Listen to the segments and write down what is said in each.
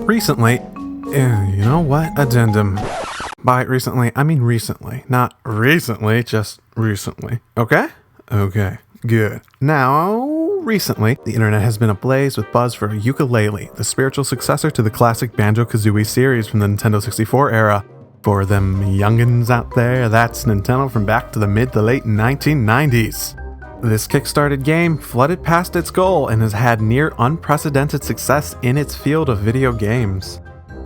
Recently, you know what? Addendum. By recently, I mean recently. Not recently, just recently. Okay? Okay, good. Now, recently, the internet has been ablaze with buzz for Yooka-Laylee, the spiritual successor to the classic Banjo-Kazooie series from the Nintendo 64 era. For them youngins out there, that's Nintendo from back to the mid to late 1990s. This Kickstarted game flooded past its goal and has had near unprecedented success in its field of video games.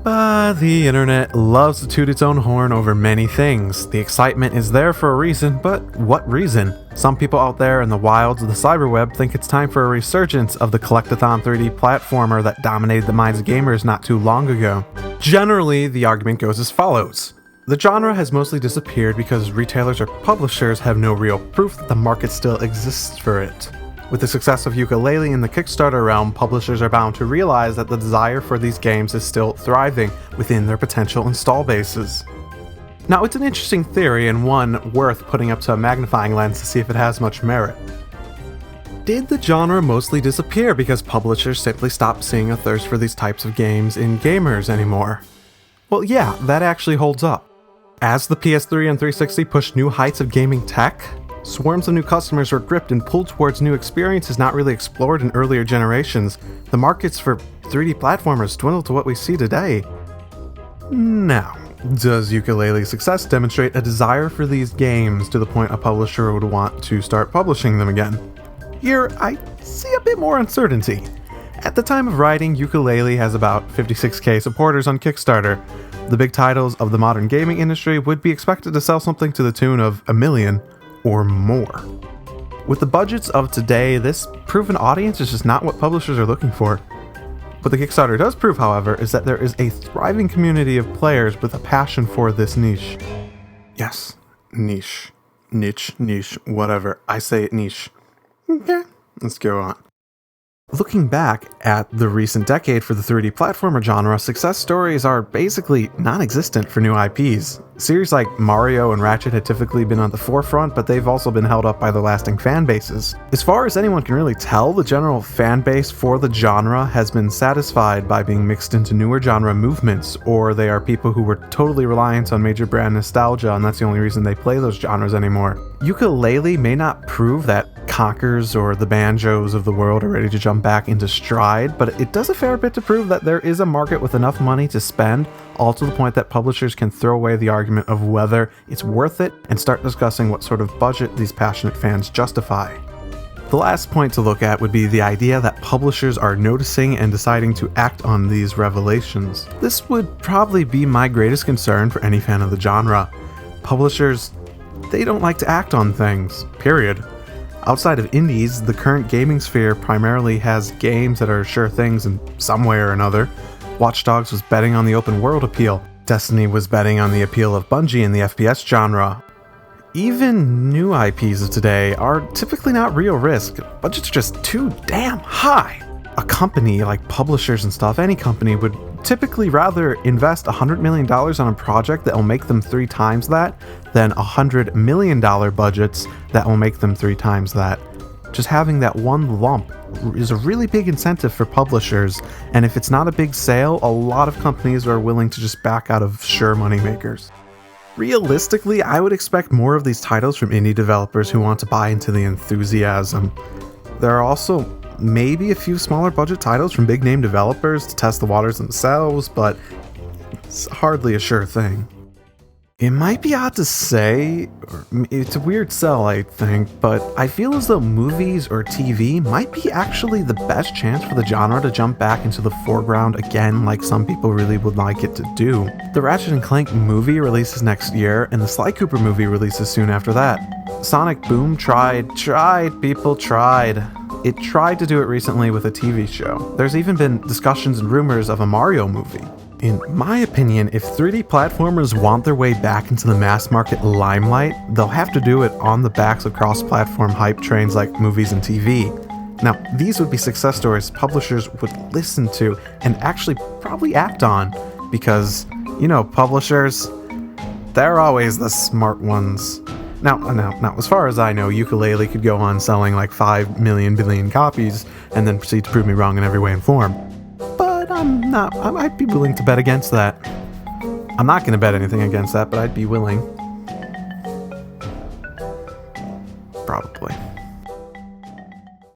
But the internet loves to toot its own horn over many things. The excitement is there for a reason, but what reason? Some people out there in the wilds of the cyberweb think it's time for a resurgence of the collect-a-thon 3D platformer that dominated the minds of gamers not too long ago. Generally, the argument goes as follows. The genre has mostly disappeared because retailers or publishers have no real proof that the market still exists for it. With the success of Yooka-Laylee in the Kickstarter realm, publishers are bound to realize that the desire for these games is still thriving within their potential install bases. Now, it's an interesting theory and one worth putting up to a magnifying lens to see if it has much merit. Did the genre mostly disappear because publishers simply stopped seeing a thirst for these types of games in gamers anymore? Well, yeah, that actually holds up. As the PS3 and 360 pushed new heights of gaming tech, swarms of new customers were gripped and pulled towards new experiences not really explored in earlier generations. The markets for 3D platformers dwindled to what we see today. Now, does Yooka-Laylee's success demonstrate a desire for these games to the point a publisher would want to start publishing them again? Here, I see a bit more uncertainty. At the time of writing, Yooka-Laylee has about 56k supporters on Kickstarter. The big titles of the modern gaming industry would be expected to sell something to the tune of 1 million or more. With the budgets of today, this proven audience is just not what publishers are looking for. What the Kickstarter does prove, however, is that there is a thriving community of players with a passion for this niche. Yes, niche. Niche, whatever. I say it niche. Okay, let's go on. Looking back at the recent decade for the 3D platformer genre, success stories are basically non-existent for new IPs. Series like Mario and Ratchet had typically been on the forefront, but they've also been held up by their lasting fan bases. As far as anyone can really tell, the general fan base for the genre has been satisfied by being mixed into newer genre movements, or they are people who were totally reliant on major brand nostalgia and that's the only reason they play those genres anymore. Yooka-Laylee may not prove that Conkers or the Banjos of the world are ready to jump back into stride, but it does a fair bit to prove that there is a market with enough money to spend, all to the point that publishers can throw away the argument of whether it's worth it and start discussing what sort of budget these passionate fans justify. The last point to look at would be the idea that publishers are noticing and deciding to act on these revelations. This would probably be my greatest concern for any fan of the genre. Publishers, they don't like to act on things, period. Outside of indies, the current gaming sphere primarily has games that are sure things in some way or another. Watch Dogs was betting on the open world appeal. Destiny was betting on the appeal of Bungie in the FPS genre. Even new IPs of today are typically not real risk. Budgets are just too damn high. A company like publishers and stuff, any company would typically rather invest $100 million on a project that will make them 3 times that than $100 million budgets that will make them 3 times that. Just having that one lump is a really big incentive for publishers, and if it's not a big sale, a lot of companies are willing to just back out of sure moneymakers. Realistically, I would expect more of these titles from indie developers who want to buy into the enthusiasm. There are also maybe a few smaller budget titles from big name developers to test the waters themselves, but it's hardly a sure thing. It might be odd to say, or it's a weird sell I think, but I feel as though movies or TV might be actually the best chance for the genre to jump back into the foreground again like some people really would like it to do. The Ratchet & Clank movie releases next year, and the Sly Cooper movie releases soon after that. Sonic Boom tried. It tried to do it recently with a TV show. There's even been discussions and rumors of a Mario movie. In my opinion, if 3D platformers want their way back into the mass market limelight, they'll have to do it on the backs of cross-platform hype trains like movies and TV. Now, these would be success stories publishers would listen to and actually probably act on, because, publishers, they're always the smart ones. Now, as far as I know, Yooka-Laylee could go on selling like 5 million billion copies and then proceed to prove me wrong in every way and form. But I'd be willing to bet against that. I'm not going to bet anything against that, but I'd be willing. Probably.